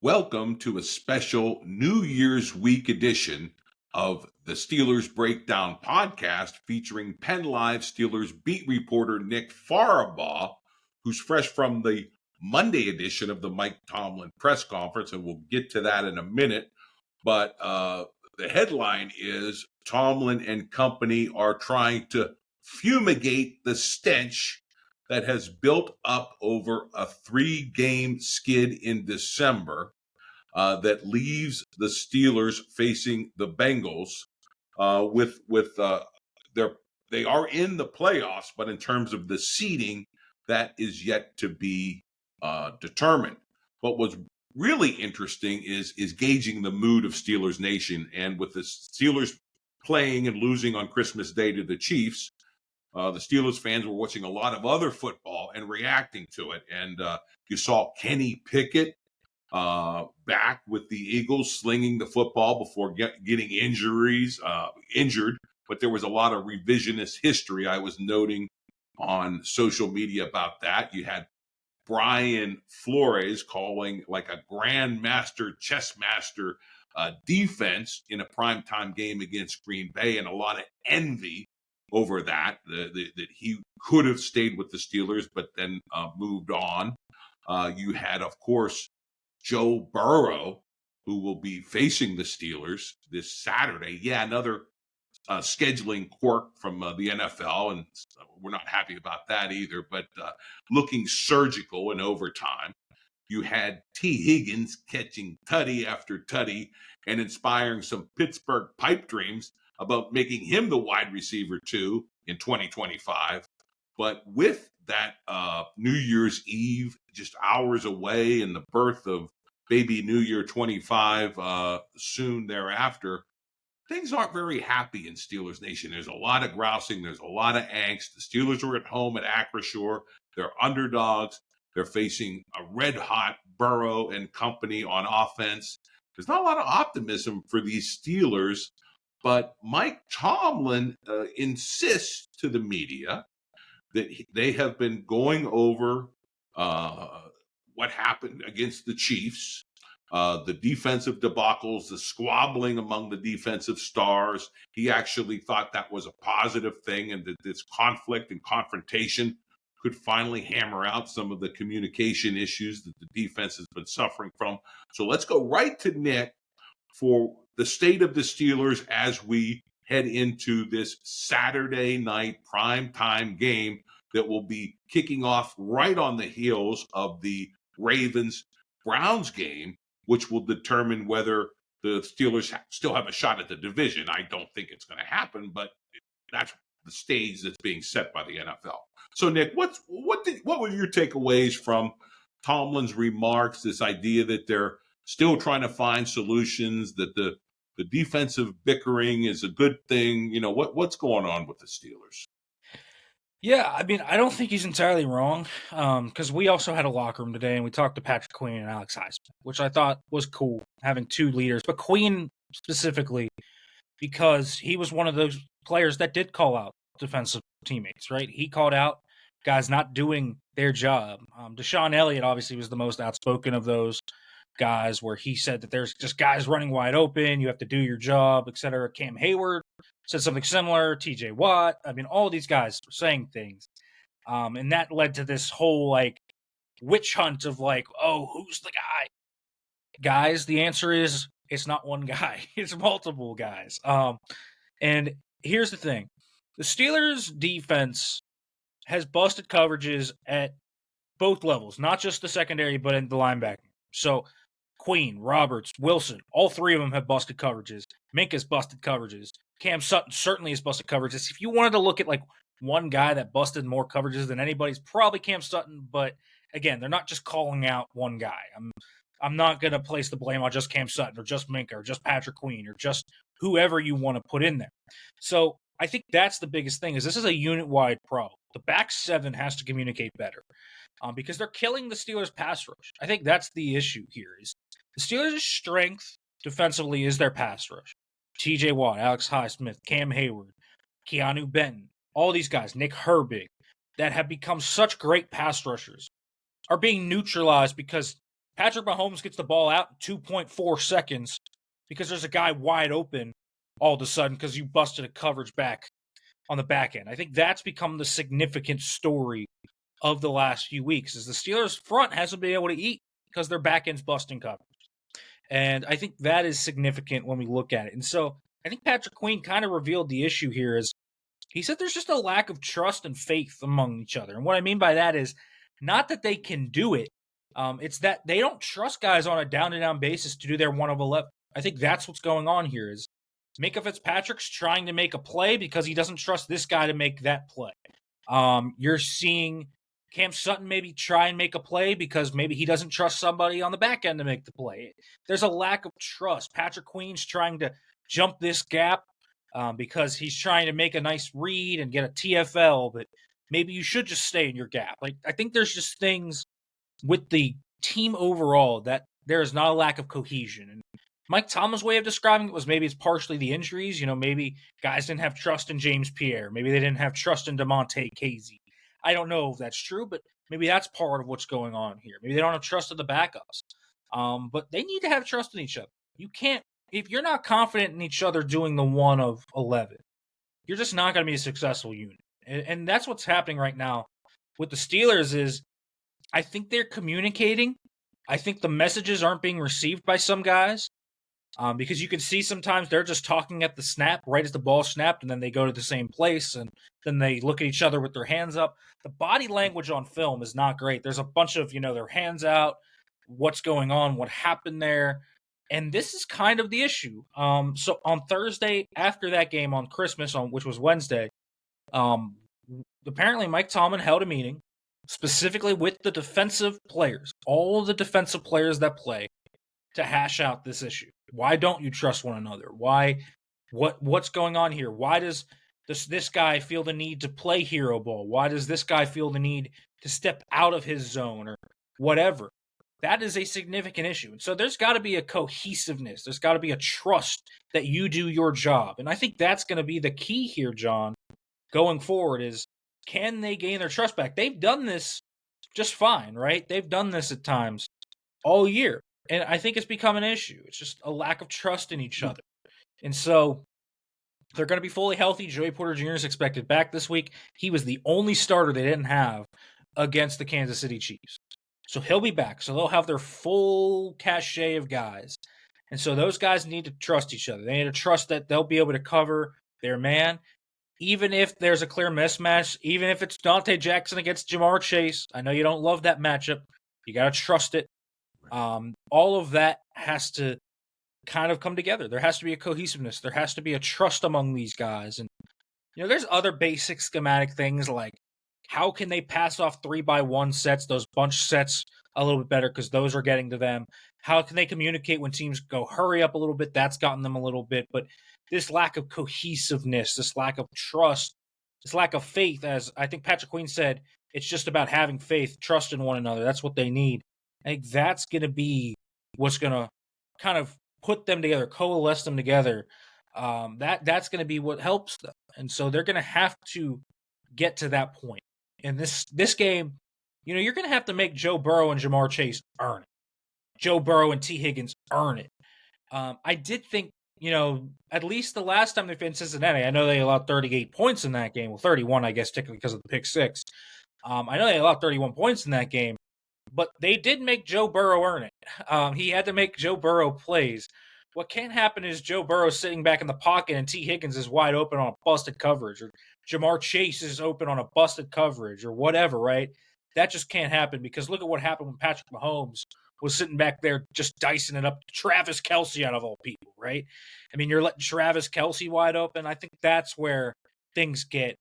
Welcome to a special New Year's Week edition of the Steelers Breakdown podcast featuring PennLive Steelers beat reporter Nick Farabaugh, who's fresh from the Monday edition of the Mike Tomlin press conference, and we'll get to that in a minute. But the headline is Tomlin and company are trying to fumigate the stench that has built up over a 3-game skid in December that leaves the Steelers facing the Bengals they are in the playoffs, but in terms of the seeding, that is yet to be determined. What was really interesting is gauging the mood of Steelers Nation, and with the Steelers playing and losing on Christmas Day to the Chiefs, the Steelers fans were watching a lot of other football and reacting to it. And you saw Kenny Pickett back with the Eagles slinging the football before getting injured. But there was a lot of revisionist history I was noting on social media about that. You had Brian Flores calling like a grandmaster, chess master defense in a primetime game against Green Bay, and a lot of envy over that he could have stayed with the Steelers, but then moved on. You had, of course, Joe Burrow, who will be facing the Steelers this Saturday. Yeah, another scheduling quirk from the NFL, and we're not happy about that either, but looking surgical in overtime. You had T. Higgins catching tutty after tutty and inspiring some Pittsburgh pipe dreams about making him the wide receiver too in 2025. But with that New Year's Eve just hours away and the birth of baby New Year 25 soon thereafter, things aren't very happy in Steelers Nation. There's a lot of grousing. There's a lot of angst. The Steelers are at home at Acrisure. They're underdogs. They're facing a red-hot Burrow and company on offense. There's not a lot of optimism for these Steelers, but Mike Tomlin insists to the media that they have been going over what happened against the Chiefs, the defensive debacles, the squabbling among the defensive stars. He actually thought that was a positive thing, and that this conflict and confrontation could finally hammer out some of the communication issues that the defense has been suffering from. So let's go right to Nick for the state of the Steelers as we head into this Saturday night primetime game that will be kicking off right on the heels of the Ravens-Browns game, which will determine whether the Steelers still have a shot at the division. I don't think it's going to happen, but that's the stage that's being set by the NFL. So, Nick, what were your takeaways from Tomlin's remarks, this idea that they're still trying to find solutions, that the defensive bickering is a good thing? You know, what's going on with the Steelers? Yeah, I mean, I don't think he's entirely wrong, because we also had a locker room today, and we talked to Patrick Queen and Alex Highsmith, which I thought was cool, having two leaders, but Queen specifically, because he was one of those players that did call out defensive teammates, right? He called out guys not doing their job. Deshaun Elliott obviously was the most outspoken of those guys, where he said that there's just guys running wide open, you have to do your job, etc. Cam Hayward said something similar, TJ Watt. I mean, all these guys were saying things. And that led to this whole like witch hunt of like, oh, who's the guy? Guys, the answer is it's not one guy. It's multiple guys. And here's the thing. The Steelers defense has busted coverages at both levels, not just the secondary, but in the linebacking. So Queen, Roberts, Wilson, all three of them have busted coverages. Minka's busted coverages. Cam Sutton certainly has busted coverages. If you wanted to look at like one guy that busted more coverages than anybody, it's probably Cam Sutton. But again, they're not just calling out one guy. I'm not going to place the blame on just Cam Sutton or just Minka or just Patrick Queen or just whoever you want to put in there. So I think that's the biggest thing, is this is a unit-wide problem. The back seven has to communicate better. Because they're killing the Steelers' pass rush. I think that's the issue here. Is the Steelers' strength defensively is their pass rush. TJ Watt, Alex Highsmith, Cam Hayward, Keanu Benton, all these guys, Nick Herbig, that have become such great pass rushers, are being neutralized because Patrick Mahomes gets the ball out in 2.4 seconds because there's a guy wide open all of a sudden because you busted a coverage back on the back end. I think that's become the significant story of the last few weeks is the Steelers front hasn't been able to eat because their back end's busting coverage. And I think that is significant when we look at it. And so I think Patrick Queen kind of revealed the issue here is he said there's just a lack of trust and faith among each other. And what I mean by that is not that they can do it. It's that they don't trust guys on a down-to-down basis to do their 1 of 11. I think that's what's going on here is Minkah Fitzpatrick's trying to make a play because he doesn't trust this guy to make that play. You're seeing Cam Sutton maybe try and make a play because maybe he doesn't trust somebody on the back end to make the play. There's a lack of trust. Patrick Queen's trying to jump this gap because he's trying to make a nice read and get a TFL, but maybe you should just stay in your gap. Like I think there's just things with the team overall that there is not a lack of cohesion. And Mike Tomlin's way of describing it was maybe it's partially the injuries. Maybe guys didn't have trust in James Pierre. Maybe they didn't have trust in DeMonte Casey. I don't know if that's true, but maybe that's part of what's going on here. Maybe they don't have trust in the backups. But they need to have trust in each other. You can't, if you're not confident in each other doing the 1 of 11, you're just not going to be a successful unit. And that's what's happening right now with the Steelers is I think they're communicating. I think the messages aren't being received by some guys because you can see sometimes they're just talking at the snap, right as the ball snapped, and then they go to the same place, and then they look at each other with their hands up. The body language on film is not great. There's a bunch of, their hands out, what's going on, what happened there. And this is kind of the issue. So on Thursday, after that game on Christmas, which was Wednesday, apparently Mike Tomlin held a meeting specifically with the defensive players, all the defensive players that play, to hash out this issue. Why don't you trust one another? What's going on here? Why does this guy feel the need to play hero ball? Why does this guy feel the need to step out of his zone or whatever? That is a significant issue. And so there's got to be a cohesiveness. There's got to be a trust that you do your job. And I think that's going to be the key here, John, going forward is can they gain their trust back? They've done this just fine, right? They've done this at times all year. And I think it's become an issue. It's just a lack of trust in each other. And so they're going to be fully healthy. Joey Porter Jr. is expected back this week. He was the only starter they didn't have against the Kansas City Chiefs. So he'll be back. So they'll have their full cachet of guys. And so those guys need to trust each other. They need to trust that they'll be able to cover their man. Even if there's a clear mismatch, even if it's Dante Jackson against Jamar Chase. I know you don't love that matchup. You got to trust it. All of that has to kind of come together. There has to be a cohesiveness. There has to be a trust among these guys. And, there's other basic schematic things like how can they pass off 3x1 sets, those bunch sets a little bit better because those are getting to them. How can they communicate when teams go hurry up a little bit? That's gotten them a little bit. But this lack of cohesiveness, this lack of trust, this lack of faith, as I think Patrick Queen said, it's just about having faith, trust in one another. That's what they need. I think that's going to be what's going to kind of put them together, coalesce them together. That's going to be what helps them. And so they're going to have to get to that point. In this game, you're going to have to make Joe Burrow and Jamar Chase earn it. Joe Burrow and T. Higgins earn it. I did think, at least the last time they've been in Cincinnati, I know they allowed 38 points in that game. Well, 31, I guess, technically because of the pick six. I know they allowed 31 points in that game. But they did make Joe Burrow earn it. He had to make Joe Burrow plays. What can't happen is Joe Burrow sitting back in the pocket and T. Higgins is wide open on a busted coverage, or Jamar Chase is open on a busted coverage, or whatever, right? That just can't happen because look at what happened when Patrick Mahomes was sitting back there just dicing it up to Travis Kelce out of all people, right? I mean, you're letting Travis Kelce wide open. I think that's where things get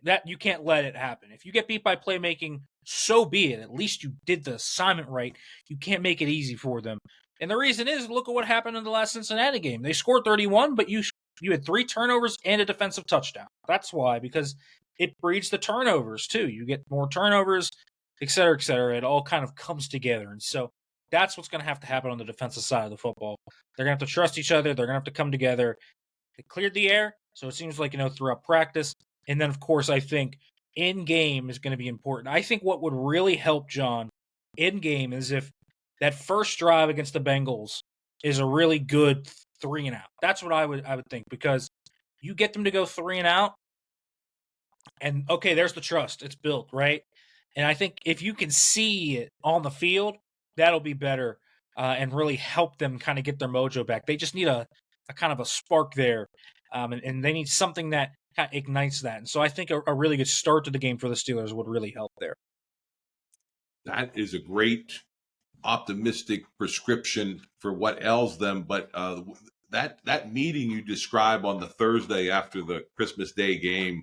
that you can't let it happen. If you get beat by playmaking, so be it. At least you did the assignment right. You can't make it easy for them. And the reason is, look at what happened in the last Cincinnati game. They scored 31, but you had 3 turnovers and a defensive touchdown. That's why, because it breeds the turnovers too. You get more turnovers, et cetera, et cetera. It all kind of comes together. And so that's what's going to happen on the defensive side of the football. They're going to have to trust each other. They're going to have to come together. They cleared the air, so it seems like, throughout practice. And then, of course, I think in-game is going to be important. I think what would really help, John, in-game is if that first drive against the Bengals is a really good 3 and out. That's what I would think, because you get them to go 3 and out, and okay, there's the trust. It's built, right? And I think if you can see it on the field, that'll be better, and really help them kind of get their mojo back. They just need a kind of a spark there, and they need something that kind of ignites that. And so I think a really good start to the game for the Steelers would really help there. That is a great optimistic prescription for what ails them. But that meeting you describe on the Thursday after the Christmas Day game,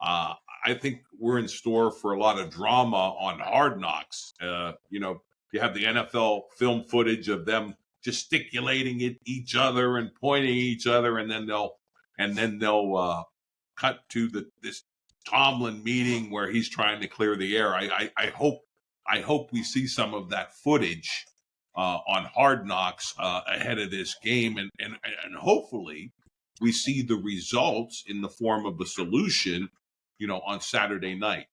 I think we're in store for a lot of drama on Hard Knocks. You have the NFL film footage of them gesticulating at each other and pointing at each other, and then they'll cut to this Tomlin meeting where he's trying to clear the air. I hope we see some of that footage on Hard Knocks ahead of this game, and hopefully we see the results in the form of a solution, on Saturday night.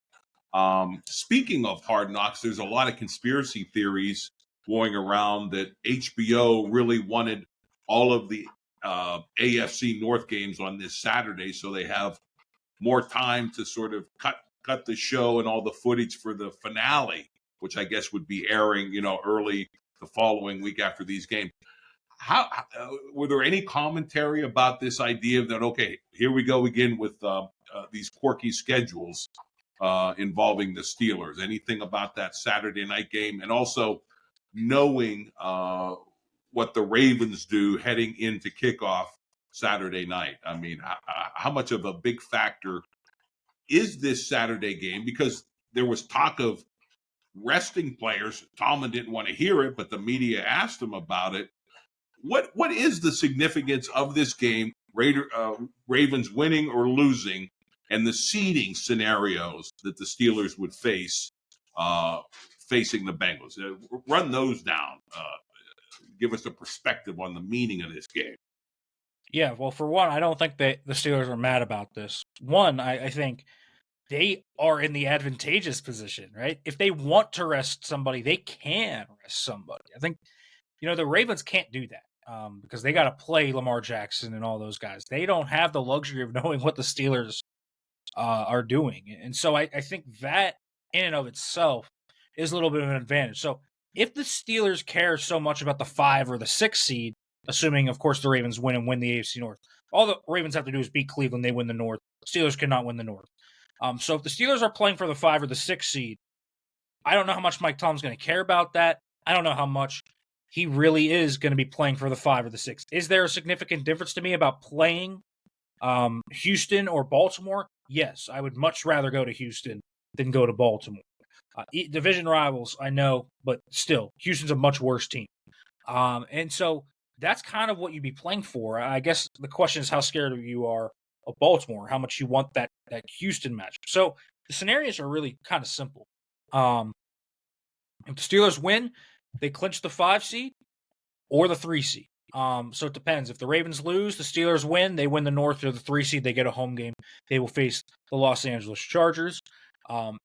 Speaking of Hard Knocks, there's a lot of conspiracy theories going around that HBO really wanted all of the AFC North games on this Saturday, so they have more time to sort of cut the show and all the footage for the finale, which I guess would be airing, early the following week after these games. How were there any commentary about this idea of that? Okay, here we go again with these quirky schedules involving the Steelers. Anything about that Saturday night game, and also knowing what the Ravens do heading into kickoff Saturday night? I mean, how much of a big factor is this Saturday game? Because there was talk of resting players. Tomlin didn't want to hear it, but the media asked him about it. What is the significance of this game, Ravens winning or losing, and the seeding scenarios that the Steelers would face facing the Bengals? Run those down. Give us a perspective on the meaning of this game. Yeah, well, for one, I don't think that the Steelers are mad about this. One, I think they are in the advantageous position, right? If they want to rest somebody, they can rest somebody. I think, the Ravens can't do that because they got to play Lamar Jackson and all those guys. They don't have the luxury of knowing what the Steelers are doing. And so I think that in and of itself is a little bit of an advantage. So if the Steelers care so much about the 5 or the 6 seed, assuming, of course, the Ravens win and win the AFC North, all the Ravens have to do is beat Cleveland. They win the North. Steelers cannot win the North. So if the Steelers are playing for the 5 or the 6 seed, I don't know how much Mike Tomlin's going to care about that. I don't know how much he really is going to be playing for the 5 or the 6. Is there a significant difference to me about playing Houston or Baltimore? Yes, I would much rather go to Houston than go to Baltimore. Division rivals, I know, but still, Houston's a much worse team. And so that's kind of what you'd be playing for. I guess the question is how scared you are of Baltimore, how much you want that Houston matchup. So the scenarios are really kind of simple. If the Steelers win, they clinch the 5 seed or the 3 seed. So it depends. If the Ravens lose, the Steelers win, they win the North, or the 3 seed, they get a home game. They will face the Los Angeles Chargers.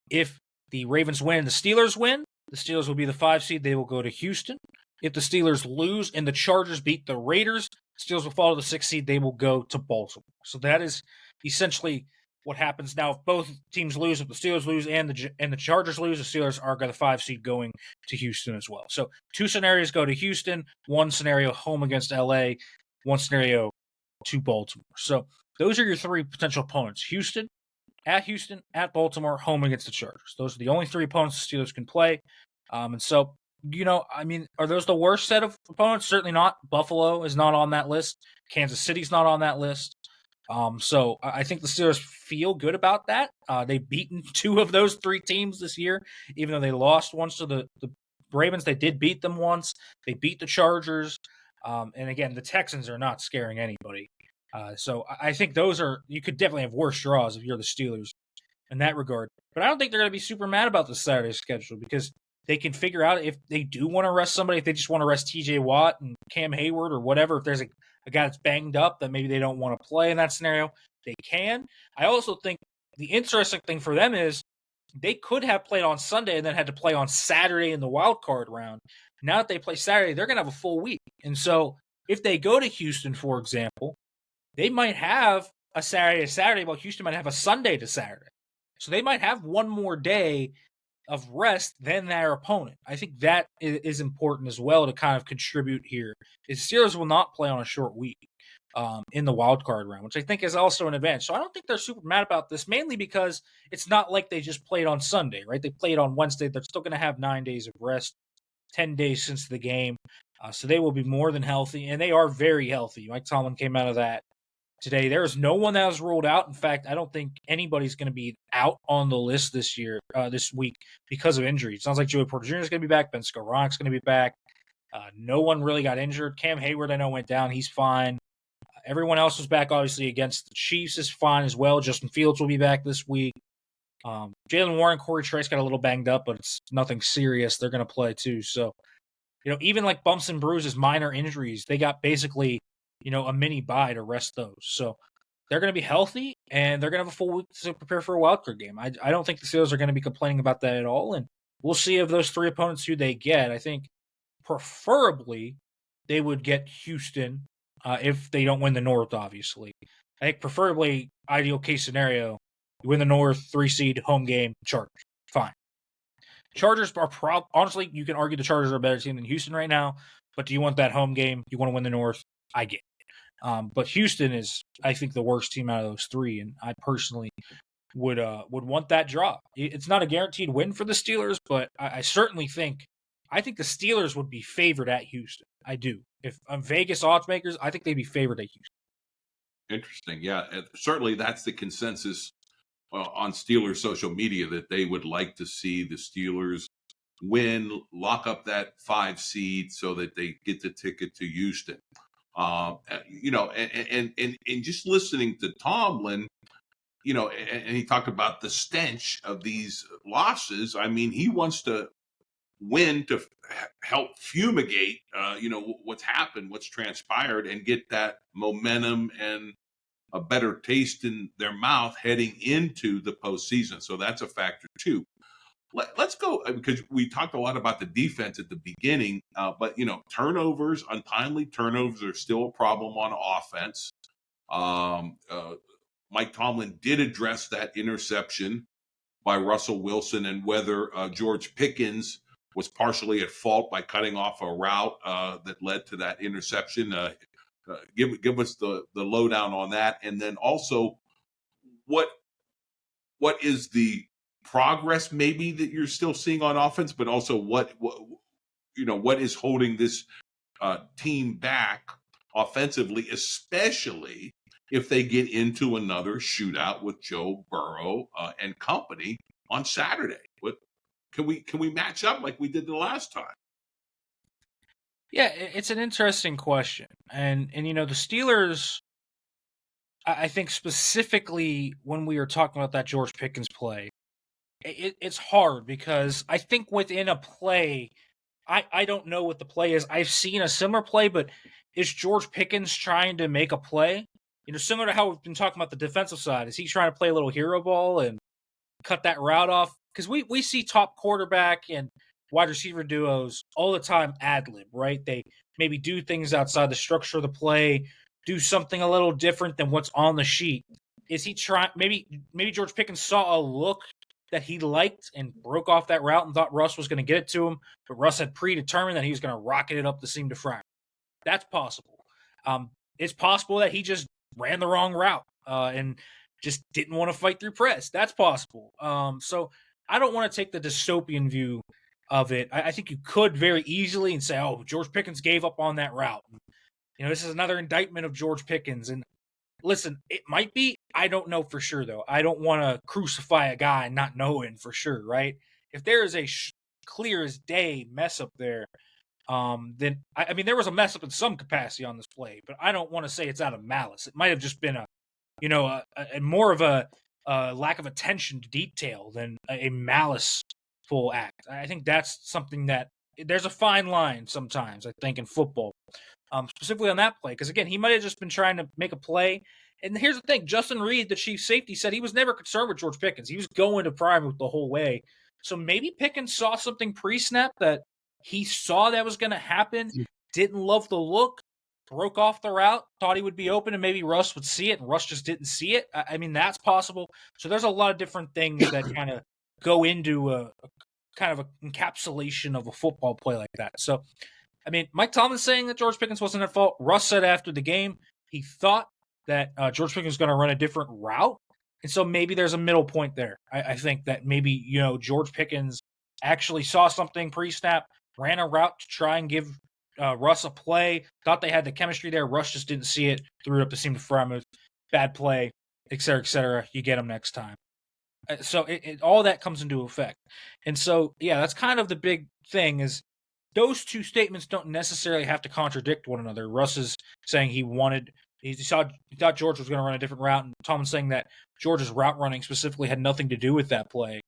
If the Ravens win and the Steelers win, the Steelers will be the 5 seed. They will go to Houston. If the Steelers lose and the Chargers beat the Raiders, Steelers will fall to the 6th seed. They will go to Baltimore. So that is essentially what happens. Now, if both teams lose, if the Steelers lose and the Chargers lose, the Steelers are the 5 seed going to Houston as well. So 2 scenarios go to Houston, 1 scenario home against LA, 1 scenario to Baltimore. So those are your 3 potential opponents: Houston, at Baltimore, home against the Chargers. Those are the only 3 opponents the Steelers can play. And so, are those the worst set of opponents? Certainly not. Buffalo is not on that list. Kansas City's not on that list. So I think the Steelers feel good about that. They've beaten 2 of those 3 teams this year, even though they lost once to the Ravens. They did beat them once. They beat the Chargers. And again, the Texans are not scaring anybody. So I think you could definitely have worse draws if you're the Steelers in that regard. But I don't think they're going to be super mad about the Saturday schedule, because they can figure out if they do want to rest somebody, if they just want to rest TJ Watt and Cam Hayward or whatever, if there's a guy that's banged up that maybe they don't want to play in that scenario, they can. I also think the interesting thing for them is they could have played on Sunday and then had to play on Saturday in the wild card round. Now that they play Saturday, they're going to have a full week. And so if they go to Houston, for example, they might have a Saturday to Saturday, while Houston might have a Sunday to Saturday. So they might have one more day of rest than their opponent. I think that is important as well to kind of contribute here. The Steelers will not play on a short week in the wild card round, which I think is also an advantage. So I don't think they're super mad about this, mainly because it's not like they just played on Sunday, right? They played on Wednesday. They're still going to have 9 days of rest, 10 days since the game. So they will be more than healthy, and they are very healthy. Mike Tomlin came out of that today. There is no one that was ruled out. In fact, I don't think anybody's going to be out on the list this week because of injury. It sounds like Joey Porter Jr. is going to be back. Ben Skoronek's going to be back. No one really got injured. Cam Hayward, I know, went down. He's fine. Everyone else was back, obviously, against the Chiefs is fine as well. Justin Fields will be back this week. Jaylen Warren, Corey Trice got a little banged up, but it's nothing serious. They're going to play too. So, even like bumps and bruises, minor injuries, they got basically, a mini bye to rest those. So they're going to be healthy, and they're going to have a full week to prepare for a wildcard game. I don't think the Steelers are going to be complaining about that at all, and we'll see of those three opponents who they get. I think preferably they would get Houston if they don't win the North, obviously. I think preferably, ideal case scenario, you win the North, 3 seed, home game, Chargers. Fine. Chargers are honestly, you can argue the Chargers are a better team than Houston right now, but do you want that home game? You want to win the North? I get it. But Houston is, I think, the worst team out of those three, and I personally would want that draw. It's not a guaranteed win for the Steelers, but I certainly think the Steelers would be favored at Houston. I do. If I'm Vegas odds makers, I think they'd be favored at Houston. Interesting. Yeah, certainly that's the consensus on Steelers social media, that they would like to see the Steelers win, lock up that 5 seed so that they get the ticket to Houston. And just listening to Tomlin, and he talked about the stench of these losses. I mean, he wants to win to help fumigate, what's happened, what's transpired, and get that momentum and a better taste in their mouth heading into the postseason. So that's a factor too. Let's go, because we talked a lot about the defense at the beginning, but turnovers, untimely turnovers, are still a problem on offense. Mike Tomlin did address that interception by Russell Wilson, and whether George Pickens was partially at fault by cutting off a route that led to that interception. Give us the lowdown on that, and then also what is the progress maybe that you're still seeing on offense, but also what is holding this team back offensively, especially if they get into another shootout with Joe Burrow and company on Saturday. Can we match up like we did the last time? Yeah, it's an interesting question. And the Steelers, I think specifically when we were talking about that George Pickens play, it's hard because I think within a play, I don't know what the play is. I've seen a similar play, but is George Pickens trying to make a play? Similar to how we've been talking about the defensive side. Is he trying to play a little hero ball and cut that route off? Because we see top quarterback and wide receiver duos all the time ad-lib, right? They maybe do things outside the structure of the play, do something a little different than what's on the sheet. Is he trying? Maybe George Pickens saw a look that he liked and broke off that route and thought Russ was going to get it to him, but Russ had predetermined that he was going to rocket it up the seam to Fry. That's possible. It's possible that he just ran the wrong route and just didn't want to fight through press. That's possible. So I don't want to take the dystopian view of it. I think you could very easily and say, oh, George Pickens gave up on that route. This is another indictment of George Pickens. And listen, it might be. I don't know for sure, though. I don't want to crucify a guy not knowing for sure, right? If there is a clear as day mess up there, then I mean, there was a mess up in some capacity on this play, but I don't want to say it's out of malice. It might have just been a more of a lack of attention to detail than a maliceful act. I think that's something that there's a fine line sometimes, I think, in football, specifically on that play. Because, again, he might have just been trying to make a play. And here's the thing. Justin Reed, the chief safety, said he was never concerned with George Pickens. He was going to prime the whole way. So maybe Pickens saw something pre-snap that He saw that was going to happen, didn't love the look, broke off the route, thought he would be open, and maybe Russ would see it, and Russ just didn't see it. I mean, that's possible. So there's a lot of different things that kind of go into a kind of an encapsulation of a football play like that. So, I mean, Mike Tomlin saying that George Pickens wasn't at fault. Russ said after the game he thought that George Pickens was going to run a different route. And so maybe there's a middle point there. I think that maybe, George Pickens actually saw something pre-snap, ran a route to try and give Russ a play, thought they had the chemistry there. Russ just didn't see it, threw it up the seam to Freiermuth. Bad play, et cetera, et cetera. You get him next time. So all that comes into effect. And so, yeah, that's kind of the big thing is those two statements don't necessarily have to contradict one another. Russ is saying he thought George was going to run a different route, and Tomlin's saying that George's route running specifically had nothing to do with that play.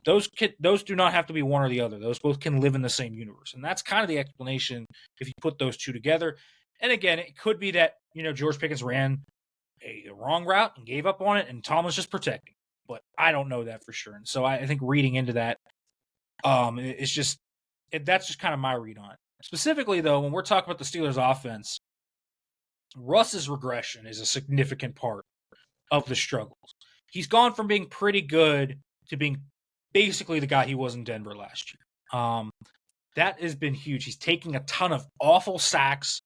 Those do not have to be one or the other. Those both can live in the same universe, and that's kind of the explanation if you put those two together. And again, it could be that George Pickens ran a wrong route and gave up on it, and Tomlin's just protecting. But I don't know that for sure, and so I think reading into that, it's just that's just kind of my read on it. Specifically, though, when we're talking about the Steelers' offense, Russ's regression is a significant part of the struggles. He's gone from being pretty good to being basically the guy he was in Denver last year. That has been huge. He's taking a ton of awful sacks.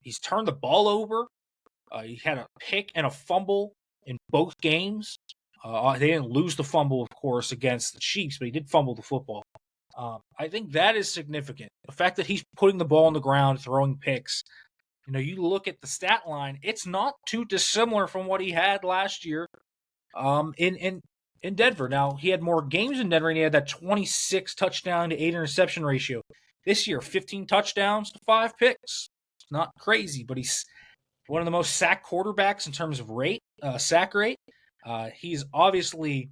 He's turned the ball over. He had a pick and a fumble in both games. They didn't lose the fumble, of course, against the Chiefs, but he did fumble the football. I think that is significant. The fact that he's putting the ball on the ground, throwing picks. You look at the stat line, it's not too dissimilar from what he had last year in Denver. Now, he had more games in Denver, and he had that 26 touchdown to 8 interception ratio. This year, 15 touchdowns to 5 picks. It's not crazy, but he's one of the most sacked quarterbacks in terms of sack rate. He's obviously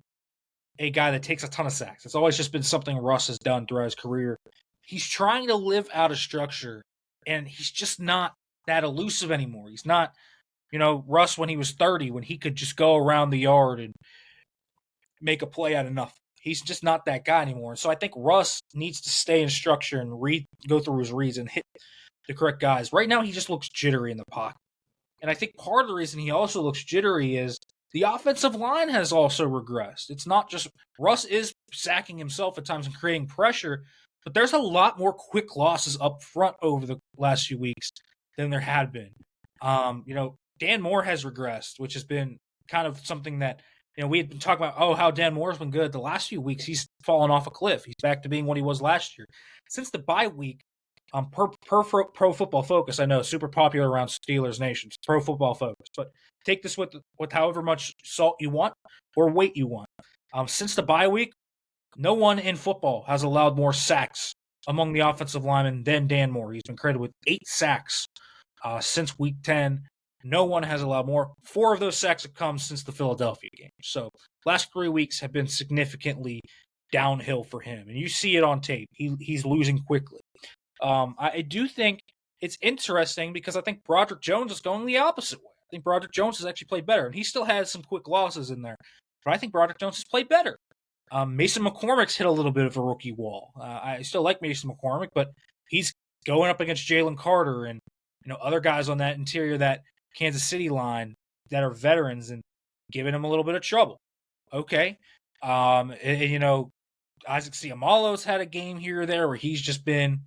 a guy that takes a ton of sacks. It's always just been something Russ has done throughout his career. He's trying to live out of structure, and he's just not that elusive anymore. He's not, Russ when he was 30, when he could just go around the yard and make a play out of nothing. He's just not that guy anymore. And so I think Russ needs to stay in structure and go through his reads and hit the correct guys. Right now, he just looks jittery in the pocket. And I think part of the reason he also looks jittery is the offensive line has also regressed. It's not just Russ is sacking himself at times and creating pressure, but there's a lot more quick losses up front over the last few weeks than there had been. Dan Moore has regressed, which has been kind of something that we had been talking about. How Dan Moore's been good. The last few weeks, he's fallen off a cliff. He's back to being what he was last year. Since the bye week, Pro Football Focus, I know, super popular around Steelers Nation, Pro Football Focus, but take this with however much salt you want or weight you want. Since the bye week, no one in football has allowed more sacks among the offensive linemen than Dan Moore. He's been credited with 8 sacks since week 10. No one has allowed more. 4 of those sacks have come since the Philadelphia game. So last 3 weeks have been significantly downhill for him, and you see it on tape. He's losing quickly. I do think it's interesting because I think Broderick Jones is going the opposite way. I think Broderick Jones has actually played better, and he still has some quick losses in there, but I think Broderick Jones has played better. Mason McCormick's hit a little bit of a rookie wall. I still like Mason McCormick, but he's going up against Jalen Carter and other guys on that interior, that Kansas City line that are veterans, and giving him a little bit of trouble. Okay. Isaac Seumalo's had a game here or there where he's just been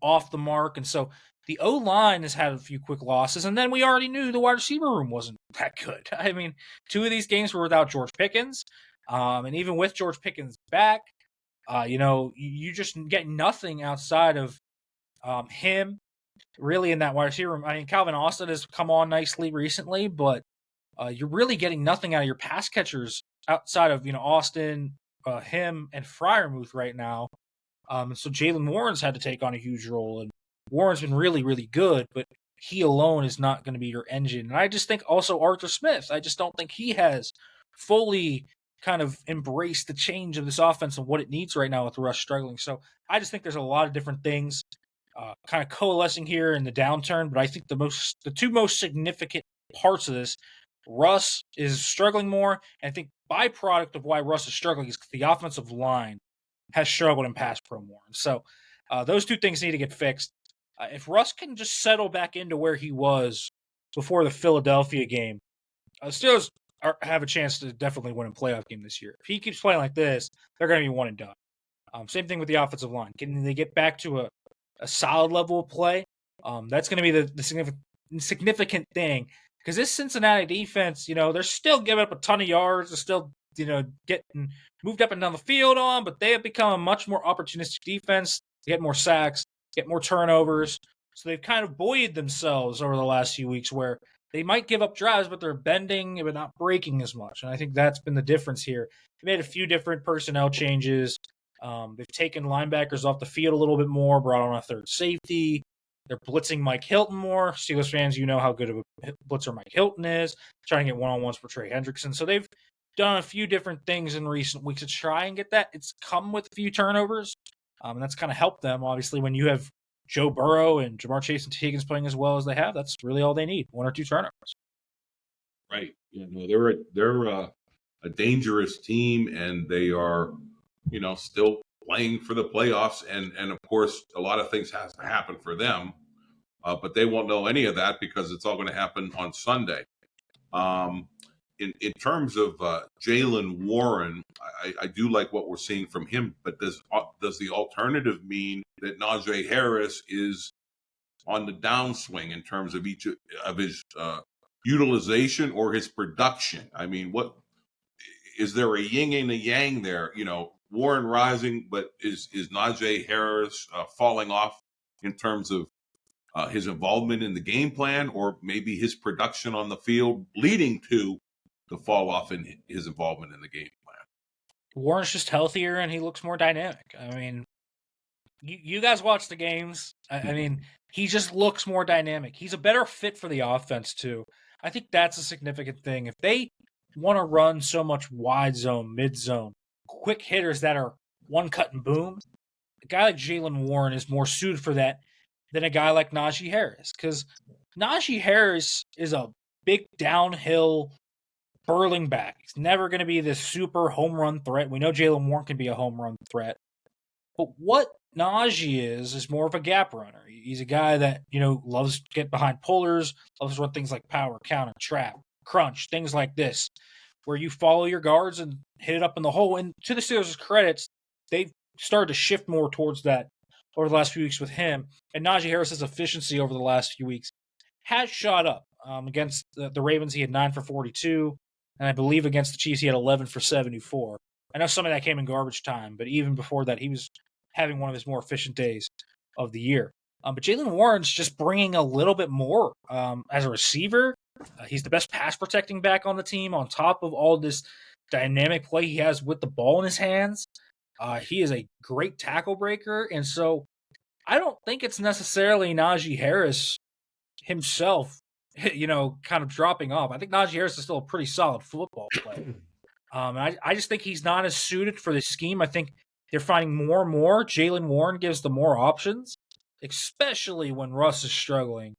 off the mark. And so the O-line has had a few quick losses, and then we already knew the wide receiver room wasn't that good. I mean, 2 of these games were without George Pickens. And even with George Pickens back, you just get nothing outside of him really in that wide receiver room. I mean, Calvin Austin has come on nicely recently, but you're really getting nothing out of your pass catchers outside of, Austin, him, and Freiermuth right now. And so Jaylen Warren's had to take on a huge role, and Warren's been really, really good, but he alone is not going to be your engine. And I just think also Arthur Smith, I just don't think he has fully kind of embraced the change of this offense and what it needs right now with Russ struggling. So I just think there's a lot of different things kind of coalescing here in the downturn, but I think the 2 most significant parts of this, Russ is struggling more, and I think byproduct of why Russ is struggling is the offensive line has struggled in pass pro more. And so Those two things need to get fixed. If Russ can just settle back into where he was before the Philadelphia game, the Steelers have a chance to definitely win a playoff game this year. If he keeps playing like this, they're going to be one and done. Same thing with the offensive line. Can they get back to a solid level of play? That's going to be the significant thing, because this Cincinnati defense, they're still giving up a ton of yards. They're still, getting moved up and down the field on, but they have become a much more opportunistic defense. They get more sacks, get more turnovers. So they've kind of buoyed themselves over the last few weeks where they might give up drives, but they're bending but not breaking as much. And I think that's been the difference here. They made a few different personnel changes. They've taken linebackers off the field a little bit more, brought on a third safety. They're blitzing Mike Hilton more. Steelers fans, you know how good of a blitzer Mike Hilton is, trying to get one-on-ones for Trey Hendrickson. So they've done a few different things in recent weeks to try and get that. It's come with a few turnovers, and that's kind of helped them. Obviously, when you have Joe Burrow and Jamar Chase and Higgins playing as well as they have, that's really all they need, 1 or 2 turnovers. Right. They're a dangerous team, and they are, still playing for the playoffs. And of course, a lot of things has to happen for them, but they won't know any of that because it's all going to happen on Sunday. In terms of Jaylen Warren, I do like what we're seeing from him, but does the alternative mean that Najee Harris is on the downswing in terms of each of his utilization or his production? I mean, what is there a yin and a yang there? Warren rising, but is Najee Harris falling off in terms of his involvement in the game plan, or maybe his production on the field leading to the fall off in his involvement in the game plan? Warren's just healthier and he looks more dynamic. I mean, you guys watch the games. I mean, he just looks more dynamic. He's a better fit for the offense too. I think that's a significant thing. If they want to run so much wide zone, mid zone, quick hitters that are one cut and boom, a guy like Jaylen Warren is more suited for that than a guy like Najee Harris, because Najee Harris is a big downhill burling back. He's never going to be this super home run threat. We know Jaylen Warren can be a home run threat. But what Najee is more of a gap runner. He's a guy that, loves to get behind pullers, loves to run things like power, counter, trap, crunch, things like this, where you follow your guards and hit it up in the hole. And to the Steelers' credits, they've started to shift more towards that over the last few weeks with him. And Najee Harris's efficiency over the last few weeks has shot up. Against the Ravens, he had 9 for 42. And I believe against the Chiefs, he had 11 for 74. I know some of that came in garbage time, but even before that, he was having one of his more efficient days of the year. But Jaylen Warren's just bringing a little bit more as a receiver. He's the best pass protecting back on the team, on top of all this dynamic play he has with the ball in his hands. He is a great tackle breaker, and so I don't think it's necessarily Najee Harris himself, kind of dropping off. I think Najee Harris is still a pretty solid football player. And I just think he's not as suited for this scheme. I think they're finding more and more Jaylen Warren gives them more options, especially when Russ is struggling.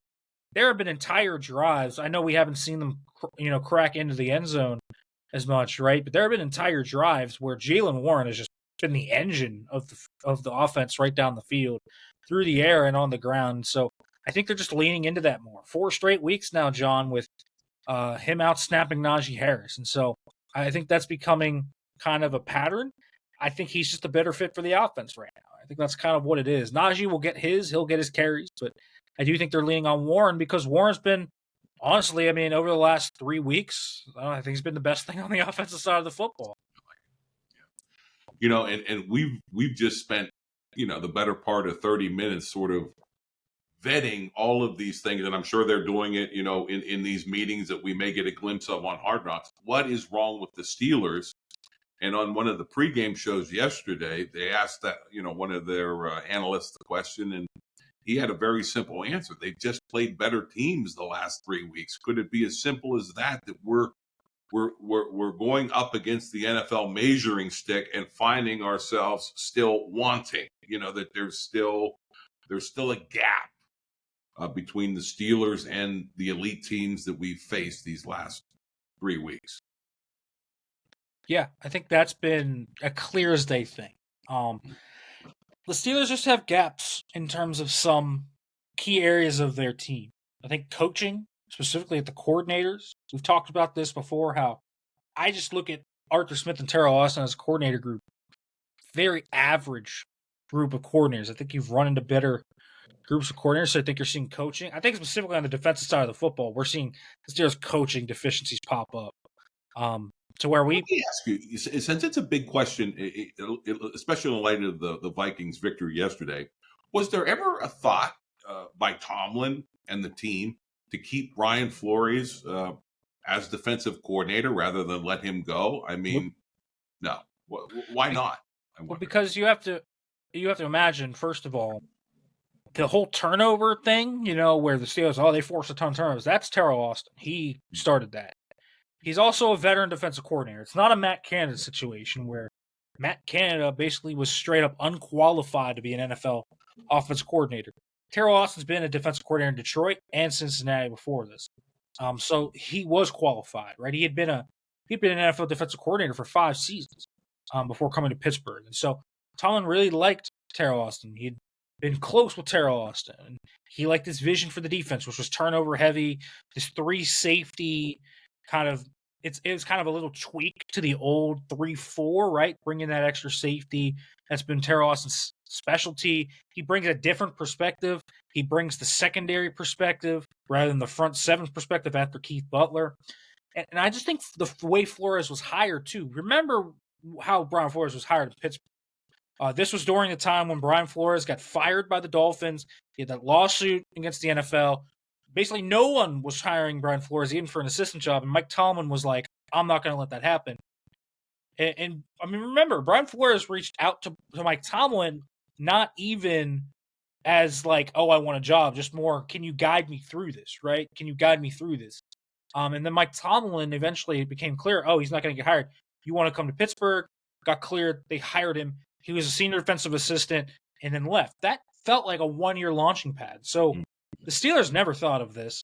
There have been entire drives. I know we haven't seen them, crack into the end zone as much, right? But there have been entire drives where Jaylen Warren has just been the engine of the offense right down the field, through the air and on the ground. So I think they're just leaning into that more. 4 straight weeks now, John, with him out snapping Najee Harris. And so I think that's becoming kind of a pattern. I think he's just a better fit for the offense right now. I think that's kind of what it is. Najee will get he'll get his carries, but I do think they're leaning on Warren because Warren's been, honestly, over the last 3 weeks, I think he's been the best thing on the offensive side of the football. And we've just spent, the better part of 30 minutes sort of vetting all of these things, and I'm sure they're doing it, in these meetings that we may get a glimpse of on Hard Knocks. What is wrong with the Steelers? And on one of the pregame shows yesterday, they asked that, one of their analysts the question, and he had a very simple answer. They've just played better teams the last 3 weeks. Could it be as simple as that we're going up against the NFL measuring stick and finding ourselves still wanting, that there's still a gap between the Steelers and the elite teams that we've faced these last 3 weeks? Yeah, I think that's been a clear as day thing. The Steelers just have gaps in terms of some key areas of their team. I think coaching, specifically at the coordinators. We've talked about this before, how I just look at Arthur Smith and Terrell Austin as a coordinator group. Very average group of coordinators. I think you've run into better groups of coordinators. So I think you're seeing coaching. I think specifically on the defensive side of the football, we're seeing the Steelers coaching deficiencies pop up. To where Let me ask you, since it's a big question, especially in light of the Vikings' victory yesterday, was there ever a thought by Tomlin and the team to keep Brian Flores as defensive coordinator rather than let him go? I mean, no. Why not? Well, because you have to imagine, first of all, the whole turnover thing, where the Steelers, they forced a ton of turnovers. That's Terrell Austin. He started that. He's also a veteran defensive coordinator. It's not a Matt Canada situation where Matt Canada basically was straight up unqualified to be an NFL offensive coordinator. Terrell Austin's been a defensive coordinator in Detroit and Cincinnati before this. So he was qualified, right? He'd been an NFL defensive coordinator for 5 seasons before coming to Pittsburgh. And so Tomlin really liked Terrell Austin. He'd been close with Terrell Austin. And he liked his vision for the defense, which was turnover heavy, this 3 safety kind of, it was kind of a little tweak to the old 3-4, right? Bringing that extra safety. That's been Terrell Austin's specialty. He brings a different perspective. He brings the secondary perspective rather than the front 7 perspective after Keith Butler. And I just think the way Flores was hired, too. Remember how Brian Flores was hired in Pittsburgh. This was during the time when Brian Flores got fired by the Dolphins. He had that lawsuit against the NFL. Basically, no one was hiring Brian Flores even for an assistant job, and Mike Tomlin was like, I'm not going to let that happen. And I mean, remember, Brian Flores reached out to Mike Tomlin not even as like, I want a job, just more, can you guide me through this, right? Can you guide me through this? And then Mike Tomlin, eventually it became clear, he's not going to get hired. You want to come to Pittsburgh? Got cleared. They hired him. He was a senior defensive assistant and then left. That felt like a 1-year launching pad. So the Steelers never thought of this.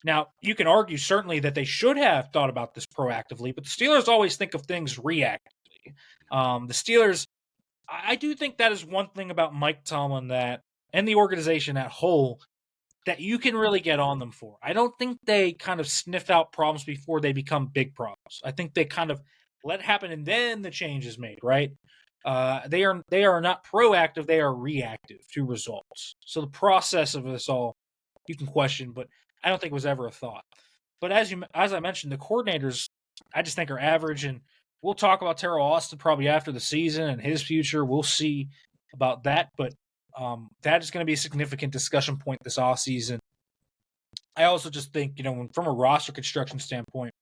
Now, you can argue certainly that they should have thought about this proactively, but the Steelers always think of things reactively. The Steelers, I do think that is one thing about Mike Tomlin that, and the organization at whole, that you can really get on them for. I don't think they kind of sniff out problems before they become big problems. I think they kind of let it happen and then the change is made, right? They are not proactive, they are reactive to results. So the process of this all, you can question, but I don't think it was ever a thought. But as I mentioned, the coordinators, I just think are average, and we'll talk about Terrell Austin probably after the season and his future. We'll see about that, but that is going to be a significant discussion point this offseason. I also just think, from a roster construction standpoint,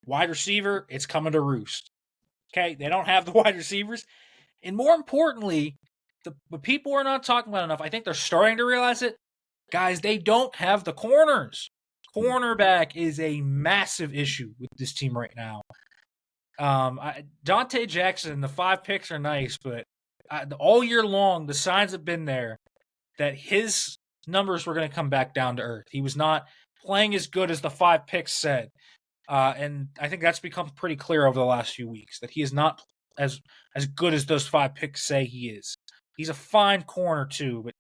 wide receiver, it's coming to roost. Okay, they don't have the wide receivers. And more importantly, what people are not talking about enough, I think they're starting to realize it. Guys, they don't have the corners. Cornerback is a massive issue with this team right now. Dante Jackson, the 5 picks are nice, but all year long, the signs have been there that his numbers were going to come back down to earth. He was not playing as good as the 5 picks said. And I think that's become pretty clear over the last few weeks, that he is not as good as those 5 picks say he is. He's a fine corner too, but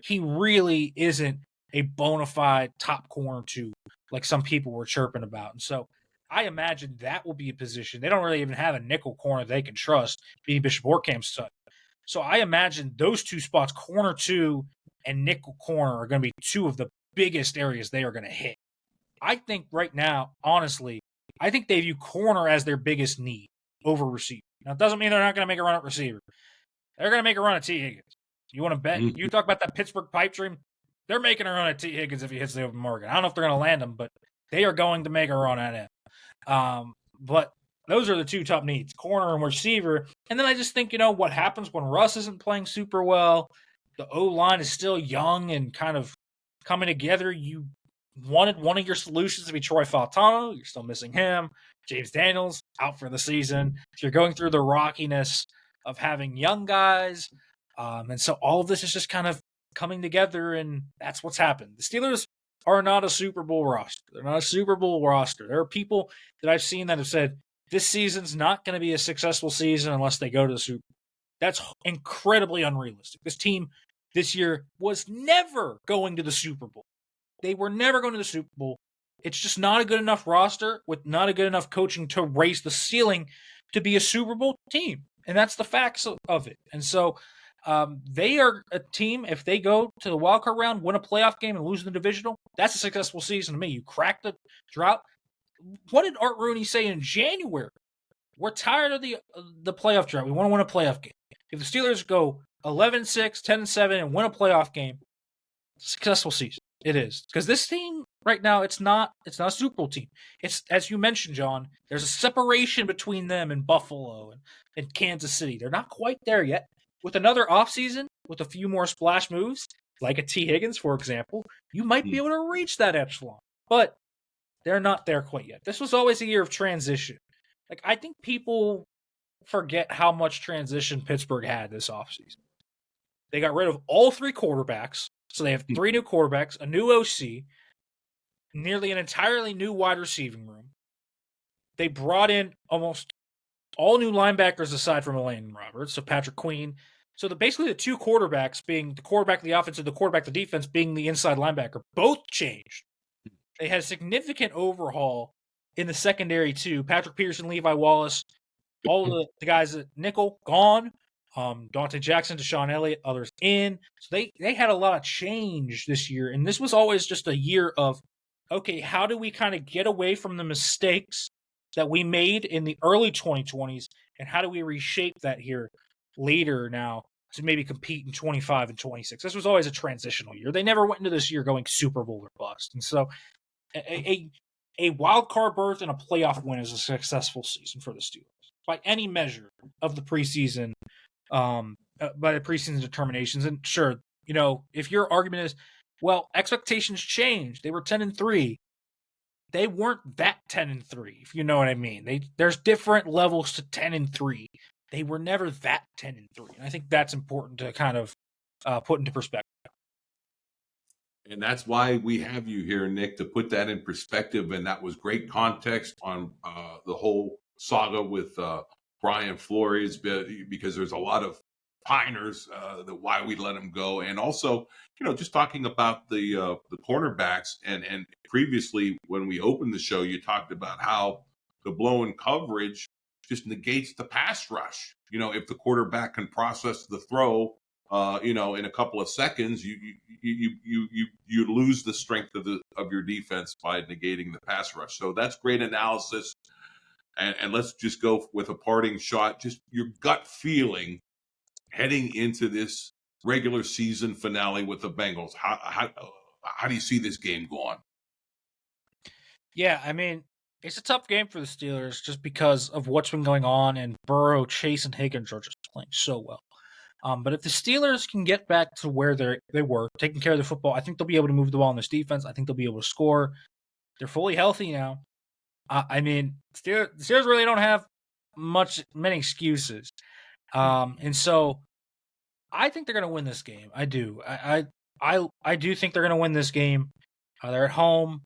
he really isn't a bona fide top corner too, like some people were chirping about. And so I imagine that will be a position. They don't really even have a nickel corner they can trust, being Bishop Orcamp's son. So I imagine those 2 spots, corner 2 and nickel corner, are going to be 2 of the biggest areas they are going to hit. I think right now, honestly, I think they view corner as their biggest need over receiver. Now, it doesn't mean they're not going to make a run at receiver. They're going to make a run at T. Higgins. You want to bet? Mm-hmm. You talk about that Pittsburgh pipe dream. They're making a run at T. Higgins if he hits the open market. I don't know if they're going to land him, but they are going to make a run at him. But those are the 2 top needs, corner and receiver. And then I just think, what happens when Russ isn't playing super well? The O-line is still young and kind of coming together. You wanted one of your solutions to be Troy Fautano. You're still missing him. James Daniels out for the season. So you're going through the rockiness of having young guys. And so all of this is just kind of coming together, and that's what's happened. The Steelers are not a Super Bowl roster. They're not a Super Bowl roster. There are people that I've seen that have said this season's not going to be a successful season unless they go to the Super Bowl. That's incredibly unrealistic. This team this year was never going to the Super Bowl. They were never going to the Super Bowl. It's just not a good enough roster with not a good enough coaching to raise the ceiling to be a Super Bowl team. And that's the facts of it. And so they are a team, if they go to the wild card round, win a playoff game, and lose the divisional, that's a successful season to me. You crack the drought. What did Art Rooney say in January? We're tired of the playoff drought. We want to win a playoff game. If the Steelers go 11-6, 10-7, and win a playoff game, successful season. It is. Because this team right now, it's not a Super Bowl team. It's, as you mentioned, John, there's a separation between them and Buffalo and Kansas City. They're not quite there yet. With another offseason, with a few more splash moves, like a T. Higgins, for example, you might be able to reach that echelon. But they're not there quite yet. This was always a year of transition. Like, I think people forget how much transition Pittsburgh had this offseason. They got rid of all three quarterbacks. So they have three new quarterbacks, a new OC, nearly an entirely new wide receiving room. They brought in almost all new linebackers aside from Elaine Roberts, so Patrick Queen. So basically the two quarterbacks, being the quarterback of the offense and the quarterback of the defense, being the inside linebacker, both changed. They had a significant overhaul in the secondary too. Patrick Peterson, Levi Wallace, all the guys at nickel, gone. Dante Jackson, Deshaun Elliott, others in. So they had a lot of change this year. And this was always just a year of, okay, how do we kind of get away from the mistakes that we made in the early 2020s, and how do we reshape that here later now to maybe compete in 25 and 26? This was always a transitional year. They never went into this year going Super Bowl or bust. And so a wild card berth and a playoff win is a successful season for the Steelers by any measure of the preseason, by the preseason determinations. And sure, if your argument is, well, expectations changed, they were 10-3. They weren't that 10-3, if you know what I mean. There's different levels to 10-3. They were never that 10-3. And I think that's important to kind of put into perspective. And that's why we have you here, Nick, to put that in perspective. And that was great context on the whole saga with Brian Flores, because there's a lot of piners that why we let him go. And also, just talking about the cornerbacks and previously when we opened the show, you talked about how the blown coverage just negates the pass rush. If the quarterback can process the throw, in a couple of seconds, you lose the strength of your defense by negating the pass rush. So that's great analysis. And let's just go with a parting shot, just your gut feeling heading into this regular season finale with the Bengals. How do you see this game going? Yeah, I mean, it's a tough game for the Steelers just because of what's been going on, and Burrow, Chase, and Higgins are just playing so well. But if the Steelers can get back to where they were, taking care of the football, I think they'll be able to move the ball in this defense. I think they'll be able to score. They're fully healthy now. I mean, the Steelers really don't have many excuses. And so I think they're going to win this game. I do. I do think they're going to win this game. They're at home.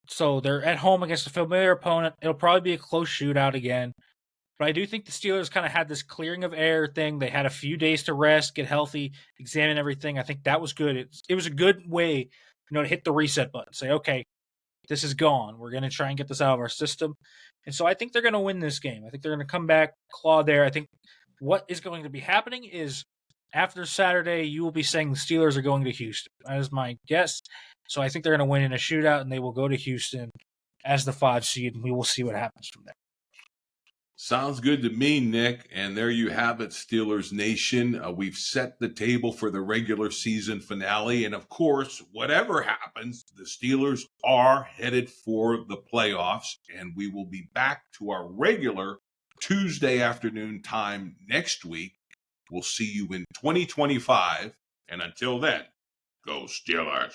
So they're at home against a familiar opponent. It'll probably be a close shootout again. But I do think the Steelers kind of had this clearing of air thing. They had a few days to rest, get healthy, examine everything. I think that was good. It was a good way, to hit the reset button. Say, okay, this is gone. We're going to try and get this out of our system. And so I think they're going to win this game. I think they're going to come back, claw there. I think what is going to be happening is after Saturday, you will be saying the Steelers are going to Houston. That is my guess. So I think they're going to win in a shootout, and they will go to Houston as the 5 seed, and we will see what happens from there. Sounds good to me, Nick. And there you have it, Steelers Nation. We've set the table for the regular season finale. And of course, whatever happens, the Steelers are headed for the playoffs. And we will be back to our regular Tuesday afternoon time next week. We'll see you in 2025. And until then, go Steelers.